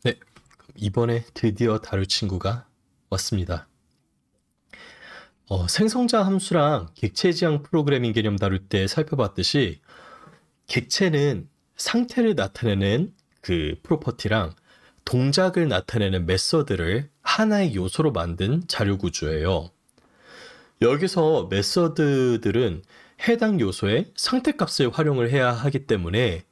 네, 이번에 드디어 다룰 친구가 왔습니다. 생성자 함수랑 객체 지향 프로그래밍 개념 다룰 때 살펴봤듯이 객체는 상태를 나타내는 그 프로퍼티랑 동작을 나타내는 메서드를 하나의 요소로 만든 자료 구조예요. 여기서 메서드들은 해당 요소의 상태값을 활용을 해야 하기 때문에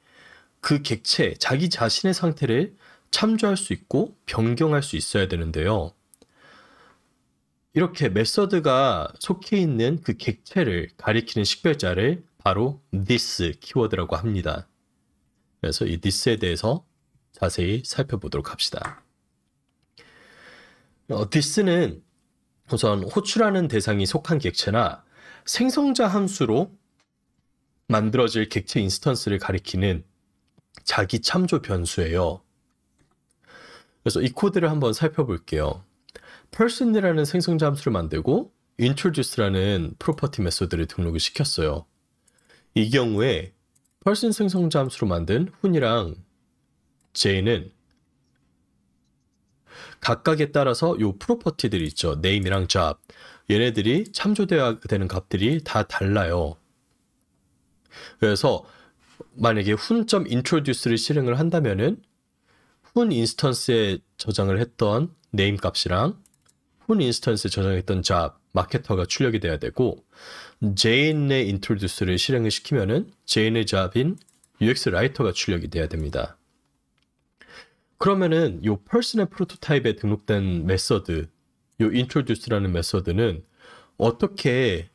그 객체, 자기 자신의 상태를 참조할 수 있고 변경할 수 있어야 되는데요. 이렇게 메서드가 속해 있는 그 객체를 가리키는 식별자를 바로 this 키워드라고 합니다. 그래서 이 this에 대해서 자세히 살펴보도록 합시다. this는 우선 호출하는 대상이 속한 객체나 생성자 함수로 만들어질 객체 인스턴스를 가리키는 자기 참조 변수예요. 그래서 이 코드를 한번 살펴볼게요. person이라는 생성자 함수를 만들고 introduce라는 프로퍼티 메소드를 등록을 시켰어요. 이 경우에 person 생성자 함수로 만든 who이랑 j는 각각에 따라서 요 프로퍼티들이 있죠. name이랑 job. 얘네들이 참조되어야 되는 값들이 다 달라요. 그래서 만약에 hun.introduce를 실행을 한다면은 hun 인스턴스에 저장을 했던 name 값이랑 hun 인스턴스에 저장했던 job, 마케터가 출력이 돼야 되고 jane의 introduce를 실행을 시키면은 jane의 job인 UX 라이터가 출력이 돼야 됩니다. 그러면은 요 person의 프로토타입에 등록된 메서드, 요 introduce라는 메서드는 어떻게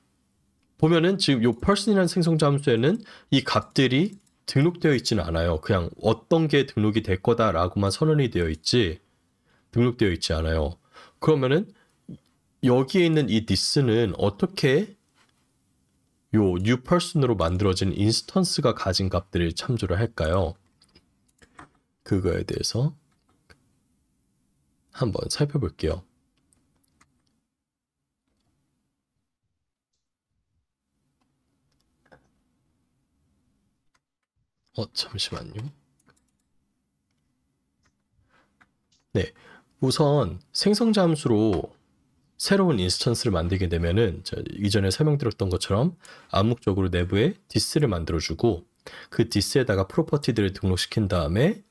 보면은 지금 요 person이라는 생성자 함수에는 이 값들이 등록되어 있지는 않아요. 그냥 어떤 게 등록이 될 거다라고만 선언이 되어 있지 등록되어 있지 않아요. 그러면은 여기에 있는 이 this는 어떻게 요 new person으로 만들어진 인스턴스가 가진 값들을 참조를 할까요? 그거에 대해서 한번 살펴볼게요. 잠시만요. 네, 우선 생성자 함수로 새로운 인스턴스를 만들게 되면은 이전에 설명드렸던 것처럼 암묵적으로 내부에 this를 만들어주고 그 this에다가 프로퍼티들을 등록시킨 다음에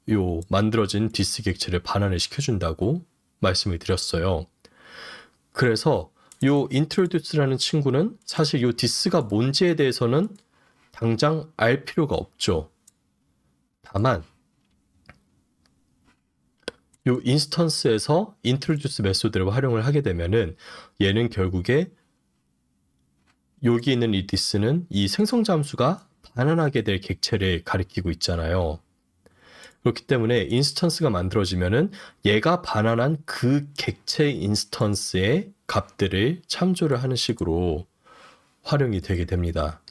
요 만들어진 this 객체를 반환을 시켜준다고 말씀을 드렸어요. 그래서 요 introduce라는 친구는 사실 요 this가 뭔지에 대해서는 당장 알 필요가 없죠. 다만 요 인스턴스에서 introduce 메소드를 활용을 하게 되면은 얘는 결국에 여기 있는 이 this는 이 생성자 함수가 반환하게 될 객체를 가리키고 있잖아요. 그렇기 때문에 인스턴스가 만들어지면은 얘가 반환한 그 객체 인스턴스의 값들을 참조를 하는 식으로 활용이 되게 됩니다.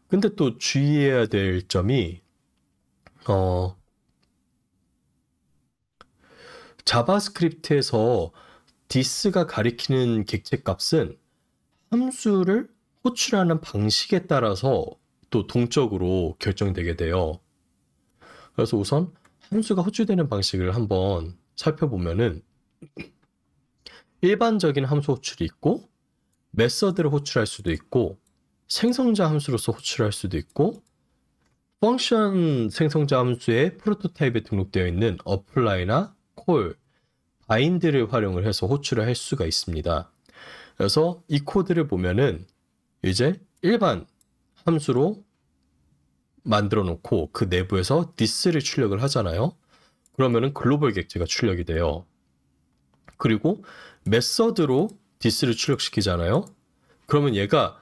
근데 또 주의해야 될 점이 자바스크립트에서 this가 가리키는 객체 값은 함수를 호출하는 방식에 따라서 또 동적으로 결정되게 돼요. 그래서 우선 함수가 호출되는 방식을 한번 살펴보면은 일반적인 함수 호출이 있고 메서드를 호출할 수도 있고 생성자 함수로서 호출할 수도 있고 펑션 생성자 함수의 프로토타입에 등록되어 있는 apply나 call, bind를 활용을 해서 호출을 할 수가 있습니다. 그래서 이 코드를 보면은 이제 일반 함수로 만들어 놓고 그 내부에서 this를 출력을 하잖아요. 그러면은 글로벌 객체가 출력이 돼요. 그리고 메서드로 this를 출력시키잖아요. 그러면 얘가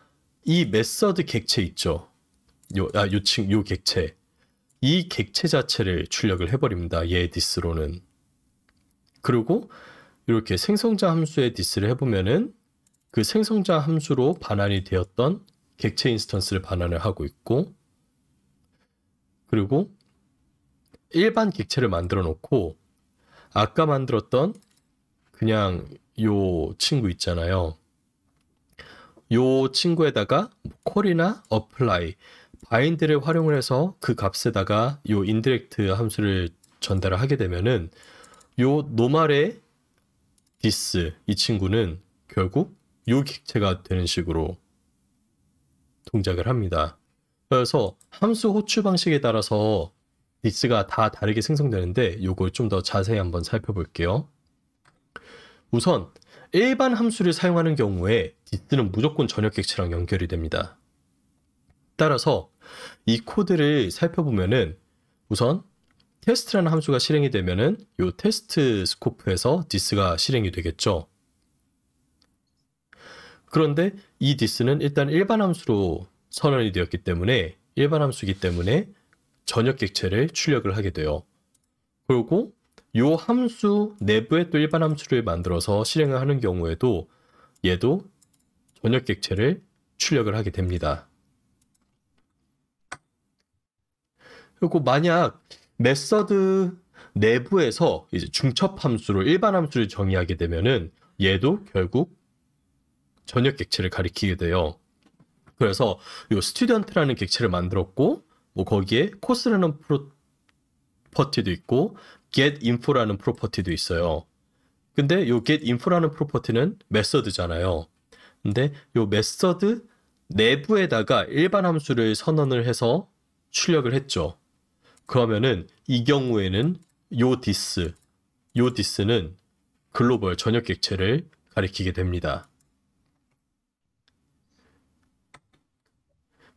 이 메서드 객체 있죠. 요 객체. 이 객체 자체를 출력을 해버립니다. 얘 this로는. 그리고 이렇게 생성자 함수의 this를 해보면은 그 생성자 함수로 반환이 되었던 객체 인스턴스를 반환을 하고 있고 그리고 일반 객체를 만들어 놓고 아까 만들었던 그냥 요 친구 있잖아요. 요 친구에다가 call이나 apply, bind를 활용을 해서 그 값에다가 요 indirect 함수를 전달을 하게 되면은 요 노말의 this 이 친구는 결국 요 객체가 되는 식으로 동작을 합니다. 그래서 함수 호출 방식에 따라서 this가 다 다르게 생성되는데 요걸 좀 더 자세히 한번 살펴볼게요. 우선 일반 함수를 사용하는 경우에 this는 무조건 전역 객체랑 연결이 됩니다. 따라서 이 코드를 살펴보면은 우선 테스트라는 함수가 실행이 되면은 요 테스트 스코프에서 this가 실행이 되겠죠. 그런데 이 this는 일단 일반 함수로 선언이 되었기 때문에 일반 함수이기 때문에 전역 객체를 출력을 하게 돼요. 그리고 요 함수 내부에 또 일반 함수를 만들어서 실행을 하는 경우에도 얘도 전역 객체를 출력을 하게 됩니다. 그리고 만약 메서드 내부에서 이제 중첩 함수로 일반 함수를 정의하게 되면은 얘도 결국 전역 객체를 가리키게 돼요. 그래서 요 스튜던트라는 객체를 만들었고 뭐 거기에 코스라는 프로퍼티도 있고 getInfo라는 프로퍼티도 있어요. 근데 요 getInfo라는 프로퍼티는 메서드잖아요. 근데 요 메서드 내부에다가 일반 함수를 선언을 해서 출력을 했죠. 그러면은 이 경우에는 요 this는 글로벌 전역 객체를 가리키게 됩니다.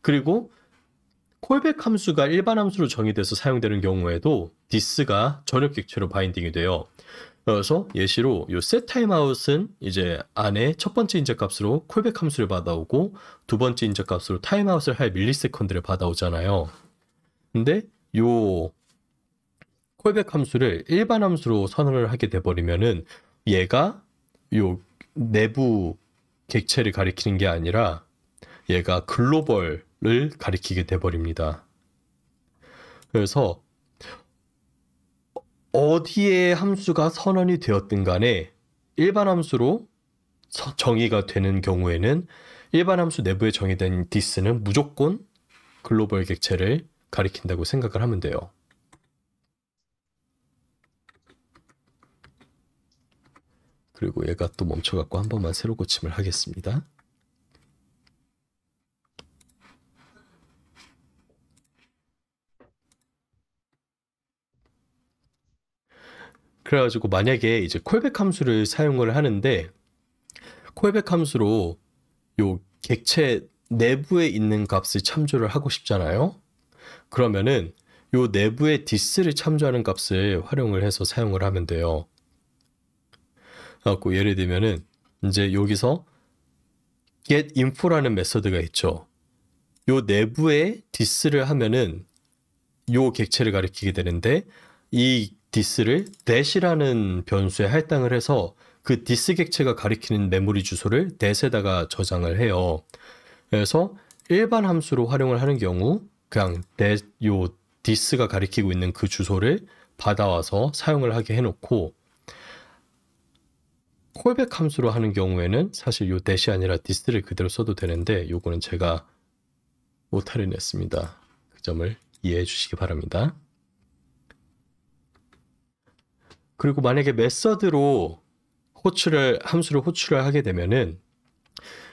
그리고 콜백 함수가 일반 함수로 정의돼서 사용되는 경우에도 this가 전역 객체로 바인딩이 돼요. 그래서 예시로 요 setTimeout은 이제 안에 첫 번째 인적값으로 콜백 함수를 받아오고 두 번째 인적값으로 타임아웃을 할 밀리세컨드를 받아오잖아요. 근데 요 콜백 함수를 일반 함수로 선언을 하게 돼버리면은 얘가 요 내부 객체를 가리키는 게 아니라 얘가 글로벌을 가리키게 돼버립니다. 그래서 어디에 함수가 선언이 되었든 간에 일반 함수로 정의가 되는 경우에는 일반 함수 내부에 정의된 this는 무조건 글로벌 객체를 가리킨다고 생각을 하면 돼요. 그리고 얘가 또 멈춰갖고 한 번만 새로 고침을 하겠습니다. 그래가지고 만약에 이제 콜백 함수를 사용을 하는데 콜백 함수로 요 객체 내부에 있는 값을 참조를 하고 싶잖아요. 그러면은 요 내부에 this를 참조하는 값을 활용을 해서 사용을 하면 돼요. 그래갖고 예를 들면은 이제 여기서 getInfo라는 메서드가 있죠. 요 내부에 this를 하면은 요 객체를 가리키게 되는데 이 this를 that이라는 변수에 할당을 해서 그 this 객체가 가리키는 메모리 주소를 that에다가 저장을 해요. 그래서 일반 함수로 활용을 하는 경우 그냥 요 this가 가리키고 있는 그 주소를 받아와서 사용을 하게 해놓고 콜백 함수로 하는 경우에는 사실 요 that이 아니라 this를 그대로 써도 되는데 요거는 제가 오타를 냈습니다. 그 점을 이해해 주시기 바랍니다. 그리고 만약에 메서드로 함수를 호출을 하게 되면은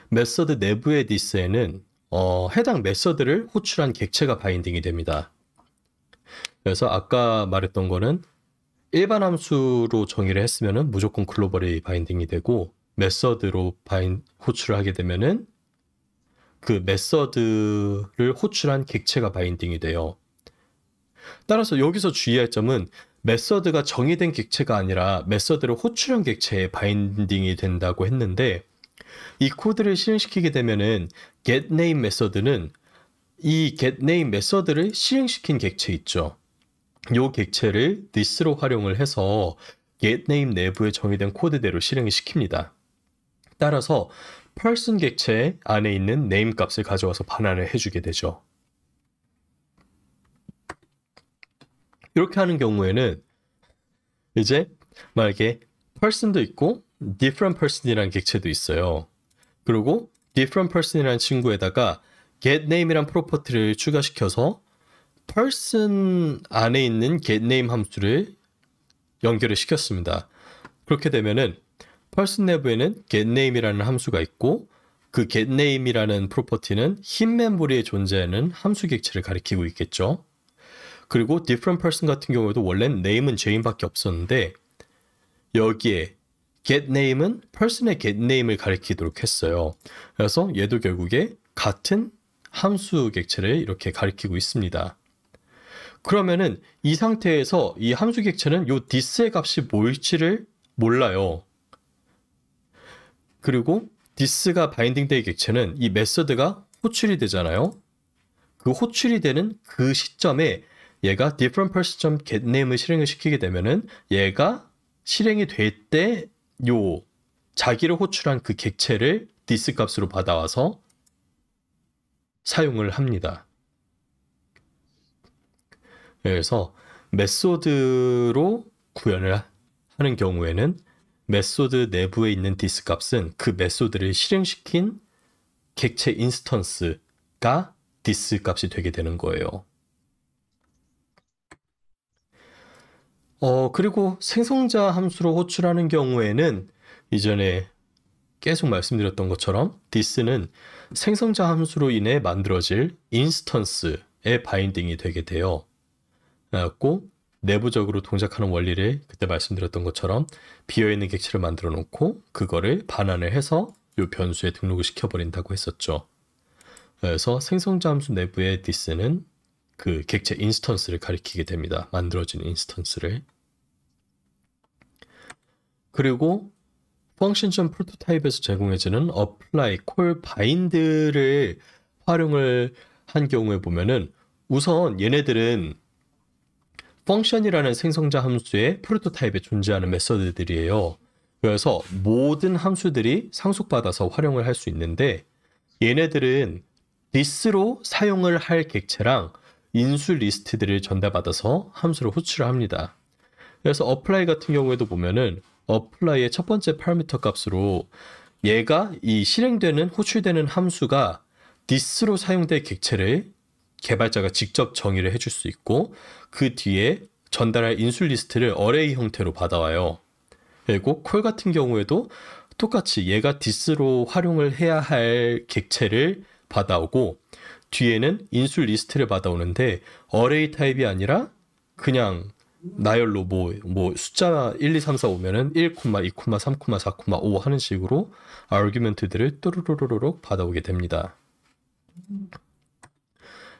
메서드 내부의 this에는 해당 메서드를 호출한 객체가 바인딩이 됩니다. 그래서 아까 말했던 거는 일반 함수로 정의를 했으면은 무조건 글로벌이 바인딩이 되고 메서드로 호출을 하게 되면은 그 메서드를 호출한 객체가 바인딩이 돼요. 따라서 여기서 주의할 점은 메서드가 정의된 객체가 아니라 메서드를 호출한 객체에 바인딩이 된다고 했는데 이 코드를 실행시키게 되면은 getName 메서드는 이 getName 메서드를 실행시킨 객체 있죠. 요 객체를 this로 활용을 해서 getName 내부에 정의된 코드대로 실행을 시킵니다. 따라서 person 객체 안에 있는 name 값을 가져와서 반환을 해주게 되죠. 이렇게 하는 경우에는 이제 만약에 person도 있고 different person이라는 객체도 있어요. 그리고 different person이라는 친구에다가 getName이란 프로퍼티를 추가시켜서 person 안에 있는 getName 함수를 연결을 시켰습니다. 그렇게 되면은 person 내부에는 getName이라는 함수가 있고 그 getName이라는 프로퍼티는 흰 메모리에 존재하는 함수 객체를 가리키고 있겠죠. 그리고 different person 같은 경우에도 원래는 name은 Jane밖에 없었는데 여기에 getName은 person의 getName을 가리키도록 했어요. 그래서 얘도 결국에 같은 함수 객체를 이렇게 가리키고 있습니다. 그러면은 이 상태에서 이 함수 객체는 요 this의 값이 뭘지를 몰라요. 그리고 this가 바인딩될 객체는 이 메서드가 호출이 되잖아요. 그 호출이 되는 그 시점에 얘가 different person.getName을 실행을 시키게 되면은 얘가 실행이 될 때 요 자기를 호출한 그 객체를 this 값으로 받아와서 사용을 합니다. 그래서 메소드로 구현을 하는 경우에는 메소드 내부에 있는 this 값은 그 메소드를 실행시킨 객체 인스턴스가 this 값이 되게 되는 거예요. 그리고 생성자 함수로 호출하는 경우에는 이전에 계속 말씀드렸던 것처럼 this는 생성자 함수로 인해 만들어질 인스턴스의 바인딩이 되게 돼요. 그래갖고 내부적으로 동작하는 원리를 그때 말씀드렸던 것처럼 비어있는 객체를 만들어 놓고 그거를 반환을 해서 이 변수에 등록을 시켜버린다고 했었죠. 그래서 생성자 함수 내부의 this는 그 객체 인스턴스를 가리키게 됩니다. 만들어진 인스턴스를. 그리고 function.prototype에서 제공해주는 apply, call, bind를 활용을 한 경우에 보면은 우선 얘네들은 function이라는 생성자 함수의 프로토타입에 존재하는 메서드들이에요. 그래서 모든 함수들이 상속받아서 활용을 할 수 있는데 얘네들은 this로 사용을 할 객체랑 인수 리스트들을 전달받아서 함수를 호출을 합니다. 그래서 apply 같은 경우에도 보면은 apply의 첫 번째 파라미터 값으로 얘가 이 실행되는 호출되는 함수가 this로 사용될 객체를 개발자가 직접 정의를 해줄 수 있고 그 뒤에 전달할 인수 리스트를 어레이 형태로 받아와요. 그리고 콜 같은 경우에도 똑같이 얘가 this로 활용을 해야 할 객체를 받아오고 뒤에는 인수 리스트를 받아오는데 어레이 타입이 아니라 그냥 나열로 뭐 숫자 1, 2, 3, 4 오면은 1, 2, 3, 4, 5 하는 식으로 아규먼트들을 또르르르륵 받아오게 됩니다.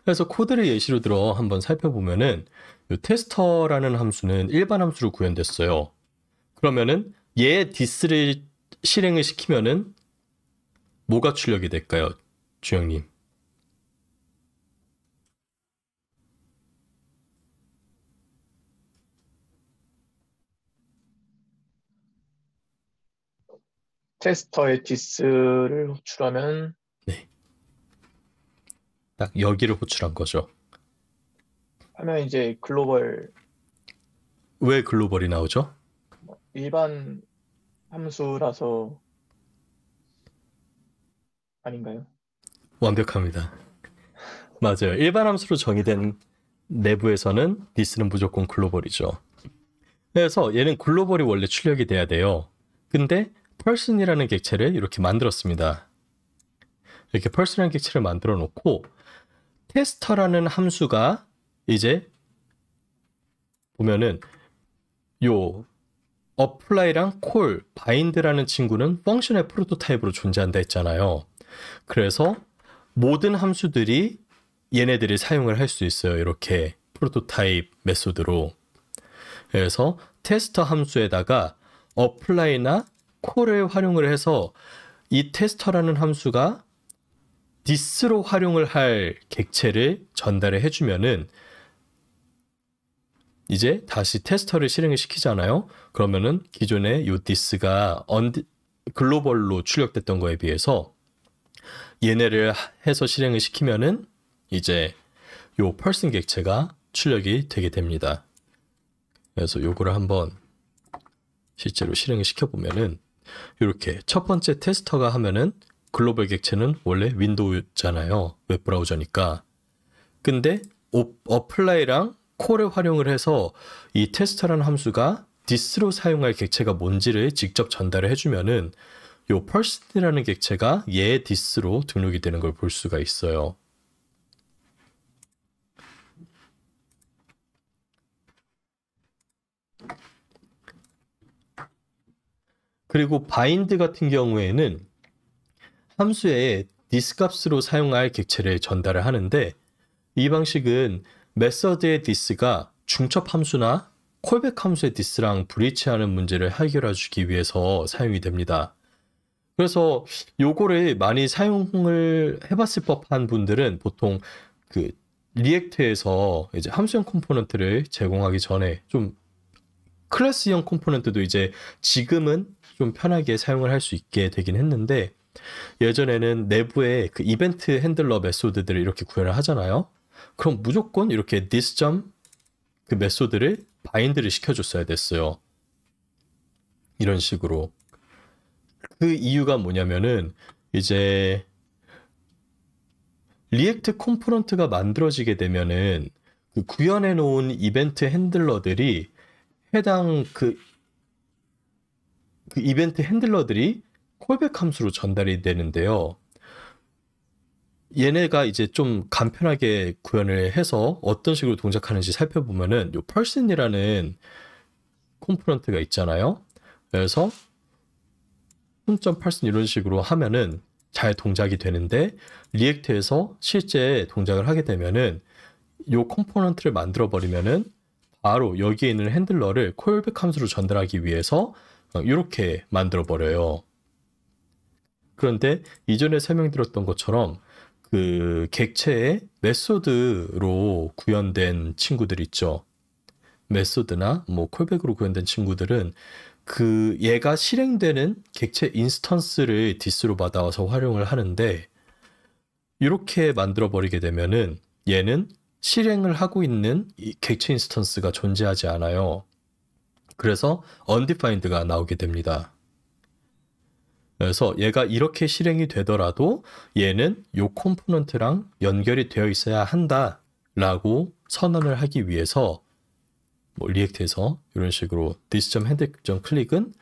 그래서 코드를 예시로 들어 한번 살펴보면은 이 테스터라는 함수는 일반 함수로 구현됐어요. 그러면은 얘 this를 실행을 시키면은 뭐가 출력이 될까요, 주영님? 테스터의 this를 호출하면 네. 딱 여기를 호출한 거죠. 하면 이제 글로벌 왜 글로벌이 나오죠? 일반 함수라서 아닌가요? 완벽합니다. 맞아요. 일반 함수로 정의된 내부에서는 this는 무조건 글로벌이죠. 그래서 얘는 글로벌이 원래 출력이 돼야 돼요. 근데 person이라는 객체를 이렇게 만들었습니다. 이렇게 person이라는 객체를 만들어 놓고 테스터라는 함수가 이제 보면은 요 apply랑 call, bind라는 친구는 펑션의 프로토타입으로 존재한다 했잖아요. 그래서 모든 함수들이 얘네들이 사용을 할 수 있어요. 이렇게 프로토타입 메소드로. 그래서 테스터 함수에다가 apply나 call을 활용을 해서 이 테스터라는 함수가 this로 활용을 할 객체를 전달을 해주면은 이제 다시 테스터를 실행을 시키잖아요. 그러면은 기존에 이 this가 글로벌로 출력됐던 거에 비해서 얘네를 해서 실행을 시키면은 이제 요 person 객체가 출력이 되게 됩니다. 그래서 요거를 한번 실제로 실행을 시켜보면은 이렇게 첫 번째 테스터가 하면은 글로벌 객체는 원래 윈도우잖아요. 웹브라우저니까. 근데 apply랑 콜을 활용을 해서 이 테스터라는 함수가 this로 사용할 객체가 뭔지를 직접 전달을 해주면은 요 person이라는 객체가 얘의 this로 등록이 되는 걸 볼 수가 있어요. 그리고 bind 같은 경우에는 함수에 this 값으로 사용할 객체를 전달을 하는데 이 방식은 메서드의 this가 중첩 함수나 콜백 함수의 this랑 불일치하는 문제를 해결해 주기 위해서 사용이 됩니다. 그래서 요거를 많이 사용을 해봤을 법한 분들은 보통 그 리액트에서 이제 함수형 컴포넌트를 제공하기 전에 좀 클래스형 컴포넌트도 이제 지금은 좀 편하게 사용을 할 수 있게 되긴 했는데 예전에는 내부에 그 이벤트 핸들러 메소드들을 이렇게 구현을 하잖아요. 그럼 무조건 이렇게 this 점 그 메소드를 바인드를 시켜줬어야 됐어요. 이런 식으로. 그 이유가 뭐냐면은 이제 리액트 컴포넌트가 만들어지게 되면은 그 구현해 놓은 이벤트 핸들러들이 해당 그 이벤트 핸들러들이 콜백 함수로 전달이 되는데요. 얘네가 이제 좀 간편하게 구현을 해서 어떤 식으로 동작하는지 살펴보면은 요 person이라는 컴포넌트가 있잖아요. 그래서 person 이런 식으로 하면은 잘 동작이 되는데 리액트에서 실제 동작을 하게 되면은 요 컴포넌트를 만들어 버리면은 바로 여기에 있는 핸들러를 콜백 함수로 전달하기 위해서 이렇게 만들어 버려요. 그런데 이전에 설명드렸던 것처럼 그 객체의 메소드로 구현된 친구들 있죠. 메소드나 뭐 콜백으로 구현된 친구들은 그 얘가 실행되는 객체 인스턴스를 this로 받아와서 활용을 하는데 이렇게 만들어 버리게 되면은 얘는 실행을 하고 있는 이 객체 인스턴스가 존재하지 않아요. 그래서 undefined가 나오게 됩니다. 그래서 얘가 이렇게 실행이 되더라도 얘는 요 컴포넌트랑 연결이 되어 있어야 한다라고 선언을 하기 위해서 뭐 리액트에서 이런 식으로 this.handle.click은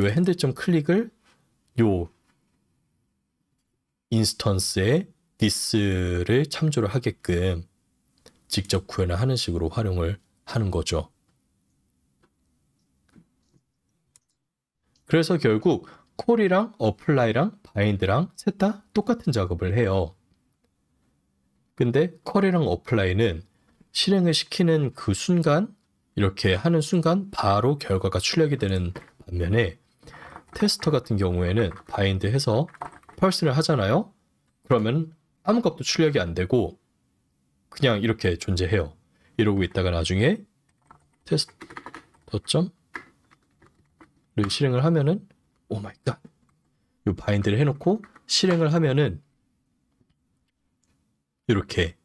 요 handle.click을 요 인스턴스에 this를 참조를 하게끔 직접 구현을 하는 식으로 활용을 하는 거죠. 그래서 결국 콜이랑 apply랑 bind랑 셋 다 똑같은 작업을 해요. 근데 콜이랑 apply는 실행을 시키는 그 순간 이렇게 하는 순간 바로 결과가 출력이 되는 반면에 테스터 같은 경우에는 bind 해서 person을 하잖아요. 그러면 아무것도 출력이 안 되고 그냥 이렇게 존재해요. 이러고 있다가 나중에 테스터.를 실행을 하면은 오 마이 갓. 요 바인드를 해놓고 실행을 하면은 이렇게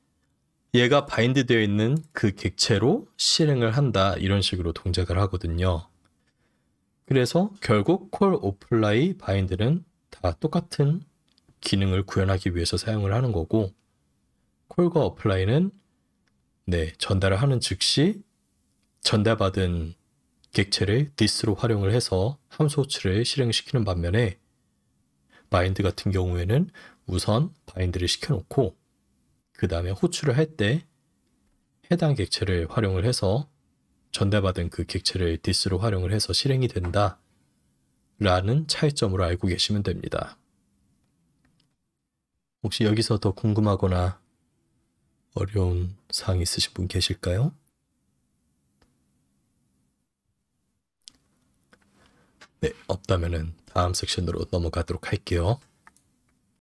얘가 바인드 되어 있는 그 객체로 실행을 한다. 이런 식으로 동작을 하거든요. 그래서 결국 call, apply, bind는 다 똑같은 기능을 구현하기 위해서 사용을 하는 거고 call과 apply는 전달을 하는 즉시 전달받은 객체를 this로 활용을 해서 함수 호출을 실행시키는 반면에 bind 같은 경우에는 우선 bind를 시켜놓고 그 다음에 호출을 할 때 해당 객체를 활용을 해서 전달받은 그 객체를 this로 활용을 해서 실행이 된다 라는 차이점으로 알고 계시면 됩니다. 혹시 여기서 더 궁금하거나 어려운 사항 있으신 분 계실까요? 네, 없다면은 다음 섹션으로 넘어가도록 할게요.